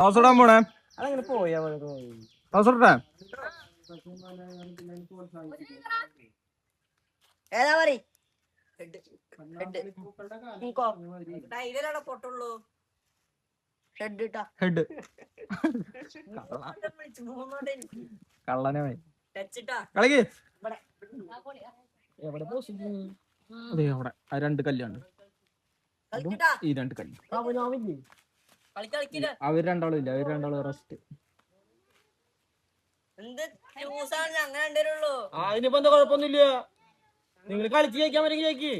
ടോസറിടാൻ പോണേ. അതങ്ങനെ പോയാ ടോസറിട്ടെ ഏതാ പറ ഹെഡ് കള്ളനെ കളിക്ക്. എവിടെ അതെ അവിടെ ആ രണ്ട് കല്ലുണ്ട്. ഈ രണ്ട് കല്ല് അവര് രണ്ടാളും ഇല്ല. അവര് രണ്ടാളും റെസ്റ്റ്. അതിനിപ്പോ എന്താ കുഴപ്പമൊന്നുമില്ല. നിങ്ങൾ കളിച്ച് ജയിക്കാൻ പറ്റുമെങ്കിൽ ജയിക്ക്.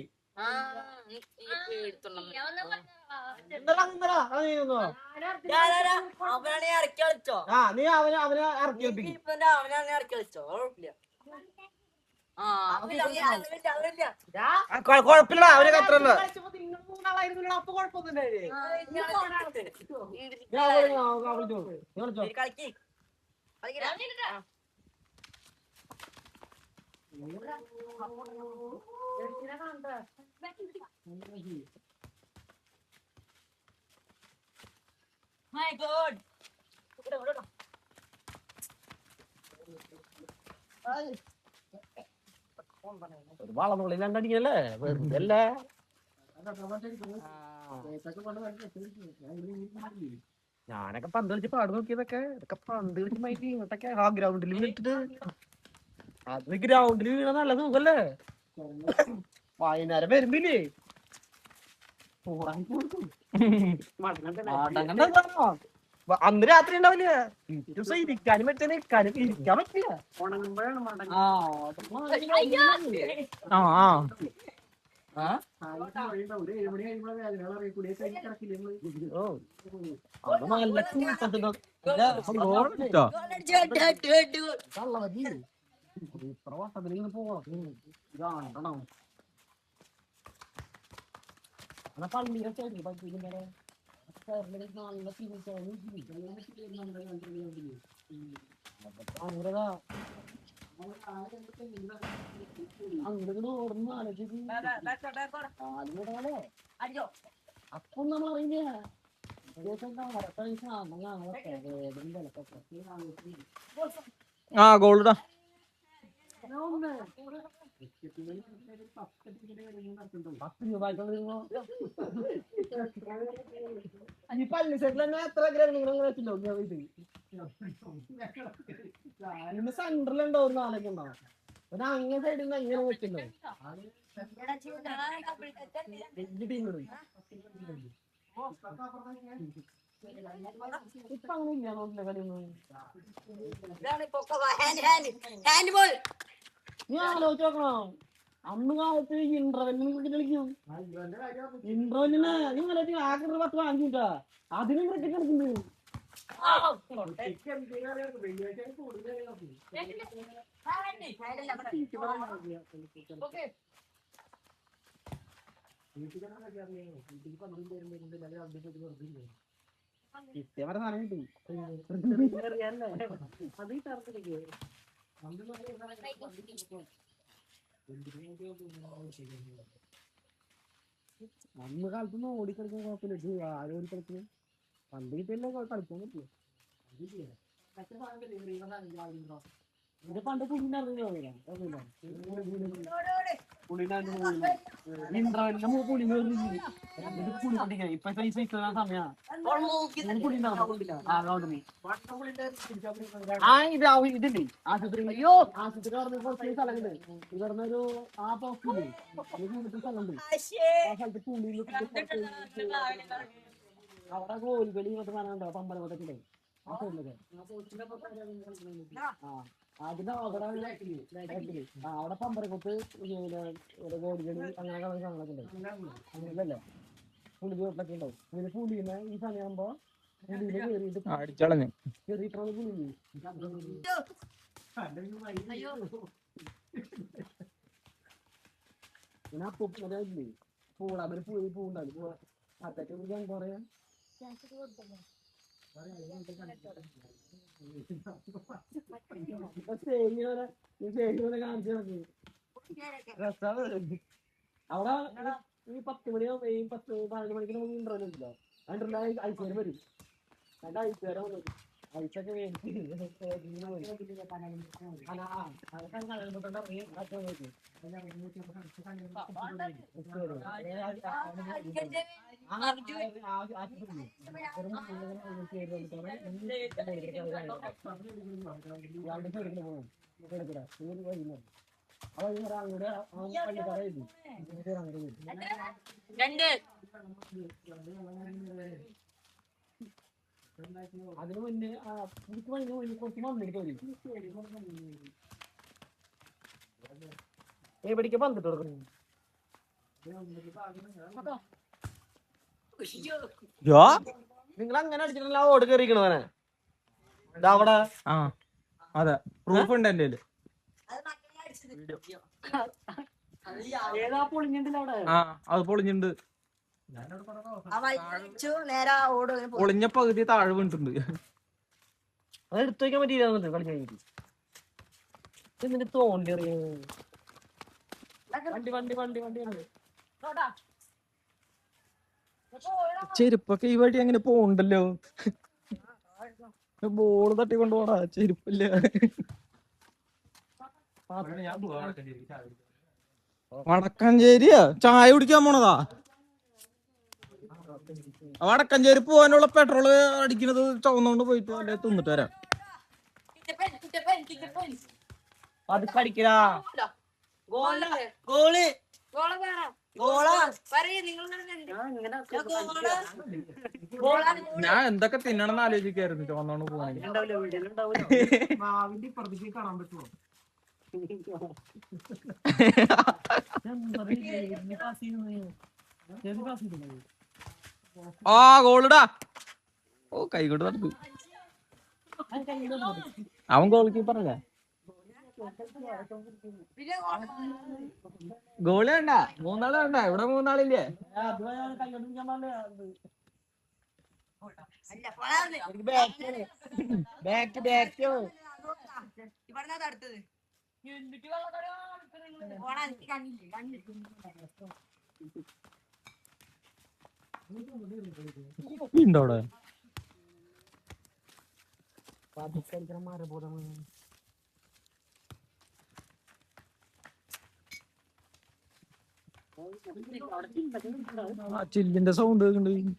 നീ അവനെ ഇറക്കി കളിപ്പിക്കും. കുഴപ്പമില്ല. അവരെ കത്രല്ല. My God. ഒരു വളർന്നുള്ളിൽ രണ്ടടിക്കല്ലേ വെറുതെ അല്ലേ. ഞാനൊക്കെ പന്ത് കളിച്ച് പാട് നോക്കിയതൊക്കെ ഇതൊക്കെ പന്ത് കളിച്ച് മൈക്ക് ഇങ്ങോട്ടൊക്കെ ആ ഗ്രൗണ്ടിൽ വീണിട്ട് അത് ഗ്രൗണ്ടിൽ വീണ നല്ല സുഖല്ലേ. വൈകുന്നേരം വരുമ്പില്ലേ അന്ന് രാത്രി ഉണ്ടാവില്ല. ദിവസം ഇരിക്കാനും പറ്റില്ല, നിൽക്കാനും ഇരിക്കാൻ പറ്റില്ല. പള്ളിയിലൊക്കെ അപ്പൊ നമ്മൾ അറിയില്ല. ആ ഗോൾഡാ. ഈ പള്ളി സൈഡിൽ തന്നെ എത്ര ഗ്രഹങ്ങൾ വെച്ചല്ലോ. സെന്ററിലുണ്ടോ ഒരു നാളൊക്കെ ഉണ്ടാവും. ഒരു അങ്ങേ സൈഡിൽ നിന്ന് എങ്ങനെ വെച്ചല്ലോ. ഇപ്പൊ അങ്ങനെ ഇല്ല കളിയൊന്നും. നീ ആലോചിച്ച് നോക്കണോ, അന്ന് കാലത്ത് ഇന്റർവെല്ലിന് കളിക്കും. ഇന്റർവെല്ലിന് നിങ്ങളെ ആകെ 10 വാങ്ങിട്ടാ അതിനും ക്രിക്കറ്റ് കളിക്കുന്നു. കിട്ടിയവരെ സാധനം കിട്ടി. അന്ന് കാലത്തൊന്നും ഓടിക്കളിക്കാൻ കുഴപ്പമില്ല. ആരും ഓടിക്കളിക്കുന്നു. പണ്ട് കിട്ടിയല്ലേ കളിക്കാൻ പറ്റുമോ. ഇത് പണ്ട് പുള്ളിണ്ടായിരുന്നു. ഇപ്പൊ സമയമാണ്. ഇതില്ലേ ആശുപത്രി. ആശുപത്രി കുറച്ച് സ്ഥലങ്ങളുണ്ട്. ഇവിടുന്നൊരു ആ പോസ്റ്റില്ലേ സ്ഥലമുണ്ട്. ആ സ്ഥലത്ത് പുള്ളി അവിടെ ഗോലികളി ഇങ്ങോട്ട് സാധനമുണ്ടോ പമ്പലകൊട്ടൊക്കെ ആ സൈഡിലൊക്കെ. അതിന് അവിടെ അവിടെ പമ്പരക്കൊട്ട് ഗോലികളി അങ്ങനെ സാധനങ്ങളൊക്കെ ഉണ്ടാവും. അങ്ങനല്ലേ പുളി വീട്ടിലൊക്കെ ഉണ്ടാവും. പിന്നെ പുളിനെ ഈ സമയമാകുമ്പോ പുളിനെ കയറിയിട്ട് ചെറിയിട്ടുള്ള പുളി പിന്നെ ആ പൂപ്പില്ലേ പൂളാമൊരു പൂണ്ടാവും. അതൊക്കെ കുറിച്ച് പറയാ അവിടെ ഈ 10 മണിയോ 10-12 മണിക്ക് നമുക്ക് ഇന്റർവെൽ ഉണ്ടല്ലോ. അതിൻ്റെ ഐശ്വര്യം വരും. അതിന് മുന്നേ കുറച്ച് മണ്ണെടുത്ത് എവിടേക്ക് പന്തിട്ട് കൊടുക്കണം നിങ്ങൾ അങ്ങനെ അടിച്ചിട്ടില്ല ഓട് കയറിക്കണവനെ അവിടെ ആ അതെ പ്രൂഫ് ഉണ്ട് എന്റെ ഏതാ പൊളിഞ്ഞിട്ടില്ല അവിടെ ആ അത് പൊളിഞ്ഞിട്ടുണ്ട് നേരെ ഓട് പൊളിഞ്ഞ പകുതി താഴെ വീണിട്ടുണ്ട് അത് എടുത്തു വയ്ക്കാൻ പറ്റിയില്ല കളി കഴിഞ്ഞിട്ട് എന്നിട്ട് തോണ്ടി വണ്ടി വണ്ടി വണ്ടി വണ്ടി വണ്ടി ചെരുപ്പൊക്കെ ഈ വഴി അങ്ങനെ പോണ്ടല്ലോ ബോള് തട്ടി കൊണ്ടുപോടാ ചെരുപ്പില്ല വടക്കഞ്ചേരിയാ ചായ കുടിക്കാൻ പോണതാ വടക്കഞ്ചേരി പോവാനുള്ള പെട്രോള് അടിക്കുന്നത് ചുവന്നോണ്ട് പോയിട്ട് അല്ലെ തിന്നിട്ട് വരാം അത് കടിക്കലാ ഗോള് ഞാൻ എന്തൊക്കെ തിന്നണം എന്ന് ആലോചിക്കായിരുന്നു ചുവന്നോണ്ട് പോവാണെങ്കിൽ കാണാൻ പറ്റുമോ ആ ഗോളിടാ ഓ കൈകൊണ്ട് നടക്കും അവൻ ഗോൾ കീപ്പറല്ലേ ഗോളി വേണ്ട മൂന്നാള് വേണ്ട ഇവിടെ മൂന്നാളില്ലേ ഇവിടുന്ന് അടുത്തത് ഉണ്ടോ അവിടെ ആ ചില്ലിന്റെ സൗണ്ട് കേൾക്കുന്നുണ്ട്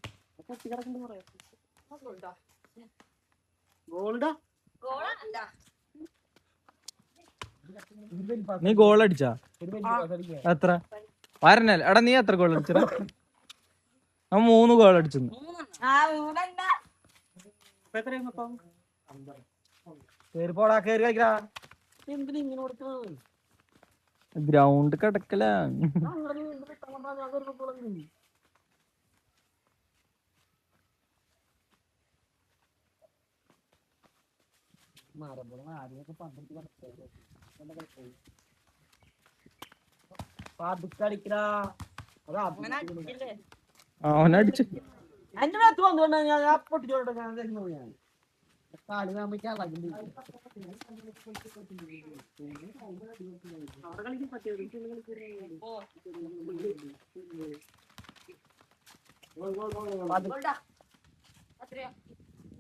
നീ ഗോൾ അടിച്ചാ എത്ര വരണല്ലേ എടാ നീ എത്ര ഗോൾ അടിച്ചടാ ഞാൻ 3 ഗോൾ അടിച്ചു പോടാ കേറി കളിക്കടാ എന്തിനാ ഇങ്ങനെ കൊടുക്കുന്നത് ഗ്രൗണ്ട് കിടക്കല അവനടിച്ചു എന്റെ ഭാഗത്ത് വന്നുകൊണ്ട് ഞാൻ പൊട്ടിച്ചോട്ടെ ഞാൻ കളി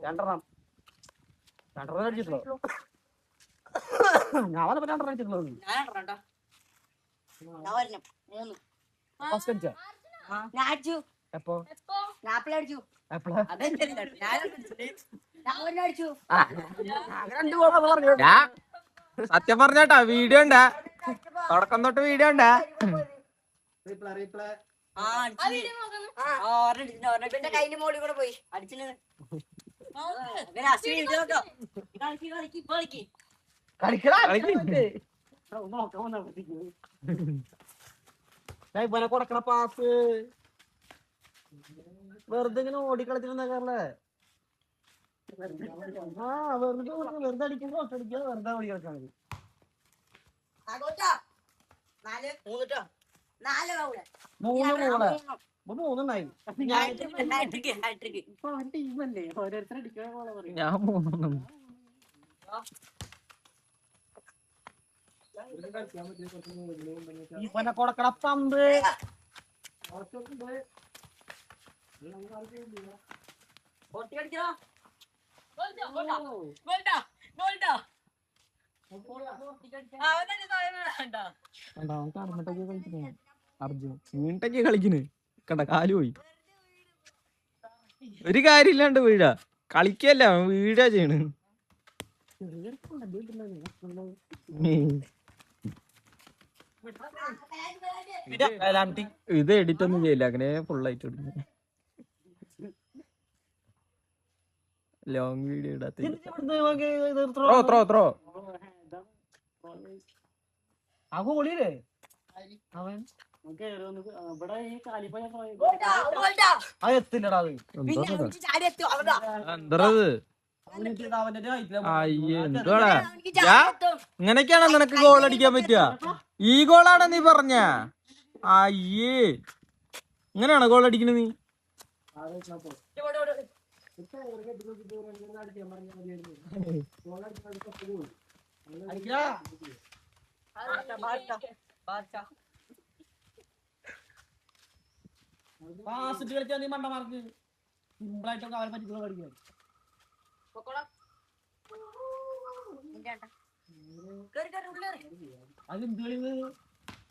രണ്ടെണ്ണം അടിച്ചിട്ടുള്ളൂ ഞാൻ രണ്ടെണ്ണം അടിച്ചിട്ടുള്ളൂ ഫസ്റ്റ് അടിച്ചോ ഞാൻ അടിച്ചു എപ്പോ ഞാപ്പിള അടിച്ചു എപ്പോഴാ അടിച്ചു രണ്ടു ഗോളാ പറഞ്ഞു സത്യം പറഞ്ഞാട്ടാ വീഡിയോ ഉണ്ടാ തുടക്കം തൊട്ട് വീഡിയോ ഉണ്ടാ കയ്യില് മോളിൽ കൂടെ പോയി അടിച്ചിന് ഇവനെ കൊടുക്കണ പാസ് വെറുതെ ഇങ്ങനെ ഓടിക്കളിച്ചിരുന്നല്ലേ ആ വെറുതെ അടിക്കുമ്പോ അടിക്കുക വെറുതെ ഓടി കളിച്ചാൽ മതി മൂന്നെണ്ണായി ടീമല്ലേ ഓരോരുത്തരടിക്കാൻ ഞാൻ 3 ഇവനെ കൊടുക്കണ പന്ത് അർജുൻ വീണ്ടൊക്കെ കളിക്കണ് കണ്ട കാല് പോയി ഒരു കാര്യമില്ലാണ്ട് വീഴാ കളിക്കല്ല വീഴാ ചെയ്യണ് ഇത് എഡിറ്റ് ഒന്നും ചെയ്യില്ല അങ്ങനെ ഫുള്ളായിട്ട് ലോങ് വീഡിയോ ഇടാത്ത ത്രോ ആ ഗോളിയില്ലേ അവൻ ഇവിടെ ഈ കാലിപ്പ എത്തില്ലടാ അത് എന്തത് അയ്യേ എന്തുവാടാ ഇങ്ങനെയൊക്കെയാണോ നിനക്ക് ഗോൾ അടിക്കാൻ പറ്റുക ഈ ഗോളാണ് നീ പറഞ്ഞ അയ്യേ ഇങ്ങനെയാണോ ഗോൾ അടിക്കണ നീ കളിച്ചാൽ നീ മണ്ടമാർക്ക് സിമ്പിളായിട്ടൊക്കെ അവരെ പറ്റിക്കുന്ന കളിക്കാൻ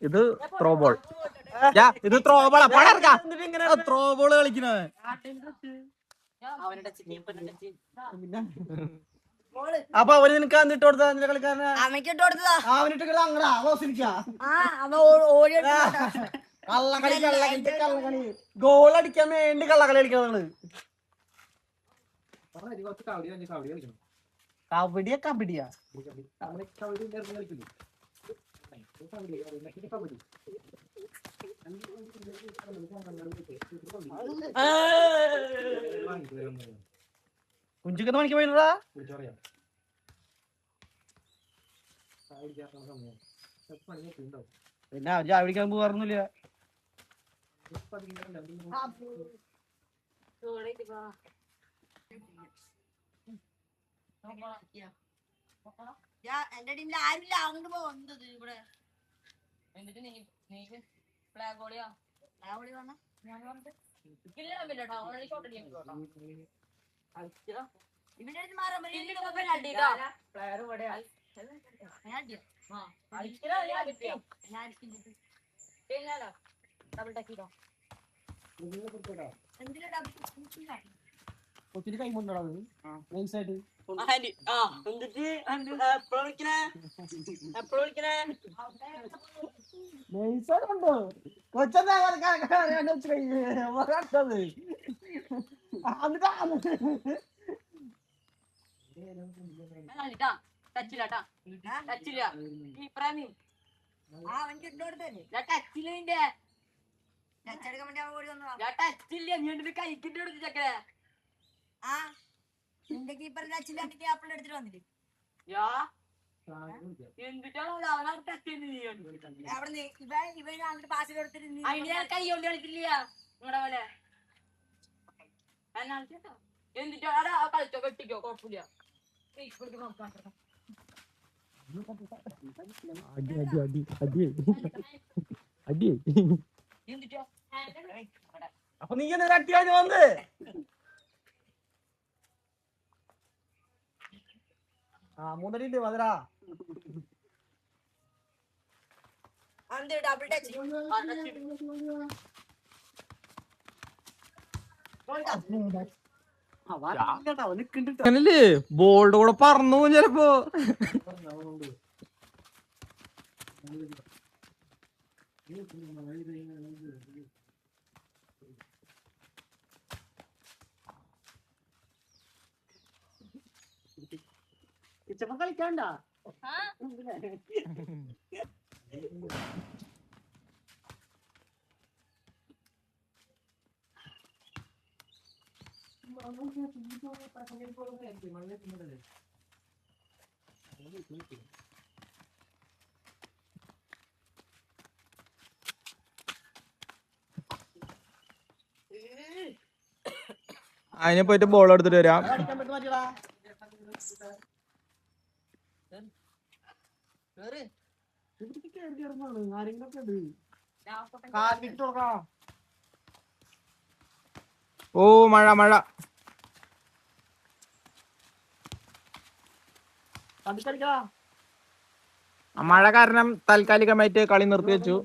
ഇത് ത്രോ ബോൾ ഇത് ത്രോ ബോളാ ത്രോ ബോൾ കളിക്കണ അപ്പൊ അവര് നിനക്ക് എന്നിട്ട് കൊടുത്ത കളിക്കാരനെ അവനിക്കിട്ട് കൊടുത്തതാ അവനിട്ട് അങ്ങടാ ക്ലോസിലിരിക്കാ കള്ളക്കളി കള്ളക്കളി ഗോൾ അടിക്കാൻ വേണ്ടി കള്ളക്കളി കളിക്കുന്നത് കബഡിയാ കബഡിയാ കുഞ്ചിക്കുന്ന മണിക്ക് പോയിട്ടാ പിന്നെ അവര് ചാവിടിക്കാൻ പോകാറൊന്നുമില്ല എന്റെ ടീമിൽ ആരുമില്ല അങ്ങോട്ട് പോകുന്നത് ഇവിടെ എന്നിട്ട് ഇവന്റെ അടുത്ത് മാറാൻ ഒത്തിരി കൈ കൊണ്ടോ നൈസായിട്ട് നൈസായിട്ടുണ്ടോ കൊച്ചത് നിന്റെ കീപ്പറിന്റെ അച്ഛൻ്റെ ആപ്പിൾ എടുത്തിട്ട് വന്നിട്ട് അവിടെ ഇവൻ അങ്ങോട്ട് പാസ് കൊടുത്തിട്ട് കൈ കൊണ്ട് കളിക്കില്ല നിങ്ങളുടെ പോലെ എന്നിട്ടോ കളിച്ചോ കെട്ടിക്കോ കുഴപ്പമില്ല അപ്പൊ നീ എന്താ അട്ടിയാ വന്ന് മൂന്നരയില്ലേ മധുരാ ഡബിൾ ടച്ച് അങ്ങനല്ലേ ബോളുടെ കൂടെ പറന്നു പോകും ചിലപ്പോ കളിക്കാണ്ടാ അതിനെ പോയിട്ട് ബോൾ എടുത്തിട്ട് വരാം ഓ മഴ മഴ പതുക്കെ കളിക്കടാ. മഴ കാരണം താൽക്കാലികമായിട്ട് കളി നിർത്തി വെച്ചു.